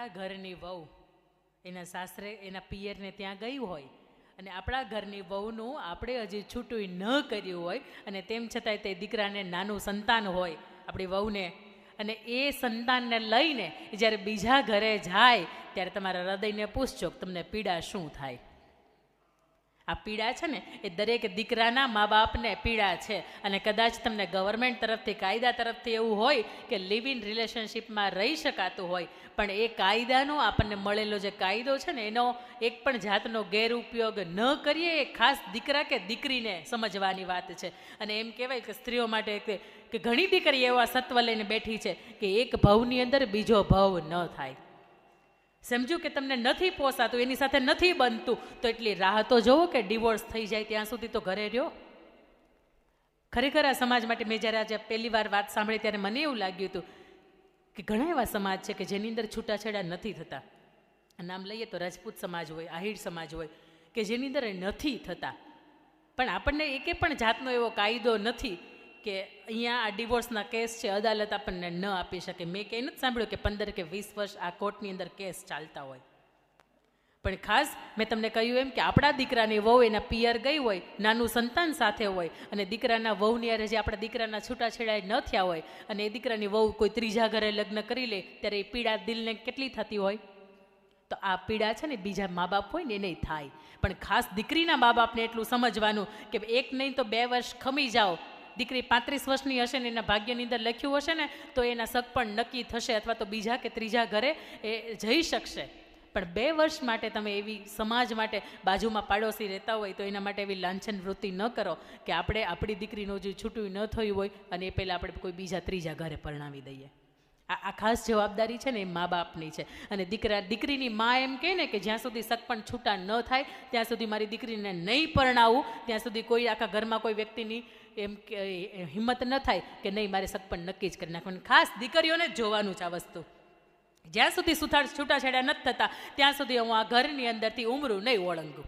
આપણા ઘરની વહુ એના સાસરે એના પિયરને ત્યાં ગઈ હોય અને આપણા ઘરની વહુનું આપણે હજી છૂટું ન કર્યું હોય અને તેમ છતાંય તે દીકરાને નાનું સંતાન હોય આપણી વહુને, અને એ સંતાનને લઈને જ્યારે બીજા ઘરે જાય ત્યારે તમારા હૃદયને પૂછજો કે તમને પીડા શું થાય. આ પીડા છે ને એ દરેક દીકરાના મા બાપને પીડા છે. અને કદાચ તમને ગવર્મેન્ટ તરફથી કાયદા તરફથી એવું હોય કે લિવ ઇન રિલેશનશીપમાં રહી શકાતું હોય, પણ એ કાયદાનો આપણને મળેલો જે કાયદો છે ને એનો એક પણ જાતનો ગેરઉપયોગ ન કરીએ, એ ખાસ દીકરા કે દીકરીને સમજવાની વાત છે. અને એમ કહેવાય કે સ્ત્રીઓ માટે કે ઘણી દીકરી એવા સત્વ લઈને બેઠી છે કે એક ભવની અંદર બીજો ભવ ન થાય. સમજ્યું કે તમને નથી પોસાતું, એની સાથે નથી બનતું, તો એટલી રાહ તો જોવો કે ડિવોર્સ થઈ જાય ત્યાં સુધી તો ઘરે રહ્યો. ખરેખર આ સમાજ માટે મેં જ્યારે આજે પહેલી વાર વાત સાંભળી ત્યારે મને એવું લાગ્યું હતું કે ઘણા એવા સમાજ છે કે જેની અંદર છૂટાછેડા નથી થતા. નામ લઈએ તો રાજપૂત સમાજ હોય, આહિર સમાજ હોય કે જેની અંદર નથી થતા, પણ આપણને એકે પણ જાતનો એવો કાયદો નથી કે અહીંયા આ ડિવોર્સના કેસ છે અદાલત આપણને ન આપી શકે. મેં કંઈ નથી સાંભળ્યું કે 15 કે 20 વર્ષ આ કોર્ટની અંદર કેસ ચાલતા હોય. પણ ખાસ મેં તમને કહ્યું એમ કે આપણા દીકરાની વહુ એના પિયર ગઈ હોય, નાનું સંતાન સાથે હોય, અને દીકરાના વહુની યારે જે આપણા દીકરાના છૂટાછેડા ન થયા હોય અને એ દીકરાની વહુ કોઈ ત્રીજા ઘરે લગ્ન કરી લે ત્યારે એ પીડા દિલને કેટલી થતી હોય. તો આ પીડા છે ને બીજા મા બાપ હોય ને એને થાય. પણ ખાસ દીકરીના મા બાપને એટલું સમજવાનું કે એક નહીં તો 2 વર્ષ ખમી જાઓ. દીકરી 35 વર્ષની હશે ને એના ભાગ્યની અંદર લખ્યું હશે ને તો એના સગ પણ નક્કી થશે અથવા તો બીજા કે ત્રીજા ઘરે એ જઈ શકશે. પણ 2 વર્ષ માટે તમે એવી સમાજ માટે બાજુમાં પાડોશી રહેતા હોય તો એના માટે એવી લાંછન વૃત્તિ ન કરો કે આપણે આપણી દીકરીનું જે છૂટું ન થયું હોય અને એ પહેલાં આપણે કોઈ બીજા ત્રીજા ઘરે પરણાવી દઈએ. આ ખાસ જવાબદારી છે ને એ મા બાપની છે. અને દીકરીની મા એમ કહે ને કે જ્યાં સુધી સગ પણ છૂટા ન થાય ત્યાં સુધી મારી દીકરીને નહીં પરણાવું, ત્યાં સુધી કોઈ આખા ઘરમાં કોઈ વ્યક્તિની એમ કે હિંમત ન થાય કે નહીં મારે સગ પણ નક્કી જ કરી નાખવાનું. ખાસ દીકરીઓને જ જોવાનું છે આ વસ્તુ. જ્યાં સુધી છૂટાછેડા નથી થતા ત્યાં સુધી હું આ ઘરની અંદરથી ઉમરું નહીં ઓળંગું.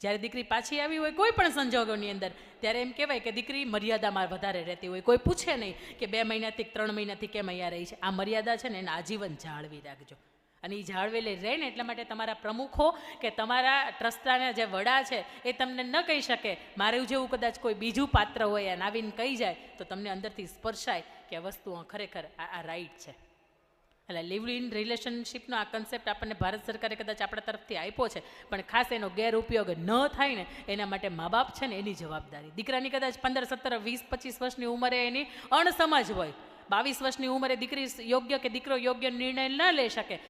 જ્યારે દીકરી પાછી આવી હોય કોઈ પણ સંજોગોની અંદર ત્યારે એમ કહેવાય કે દીકરી મર્યાદામાં વધારે રહેતી હોય. કોઈ પૂછે નહીં કે 2 મહિનાથી 3 મહિનાથી કેમ અહીંયા રહી છે. આ મર્યાદા છે ને એને આજીવન જાળવી રાખજો. અને એ જાળવેલી રહે ને એટલા માટે તમારા પ્રમુખો કે તમારા ટ્રસ્ટના જે વડા છે એ તમને ન કહી શકે. મારું જેવું કદાચ કોઈ બીજું પાત્ર હોય અને આવીને કહી જાય તો તમને અંદરથી સ્પર્શાય કે આ વસ્તુ ખરેખર આ રાઈટ છે. એટલે લિવ ઇન રિલેશનશીપનો આ કન્સેપ્ટ આપણને ભારત સરકારે કદાચ આપણા તરફથી આપ્યો છે, પણ ખાસ એનો ગેરઉપયોગ ન થાય ને એના માટે મા બાપ છે ને એની જવાબદારી. દીકરાની કદાચ 15, 17, 20, 25 વર્ષની ઉંમરે એની અણસમજ હોય, 22 વર્ષની ઉંમરે દીકરી યોગ્ય કે દીકરો યોગ્ય નિર્ણય ન લઈ શકે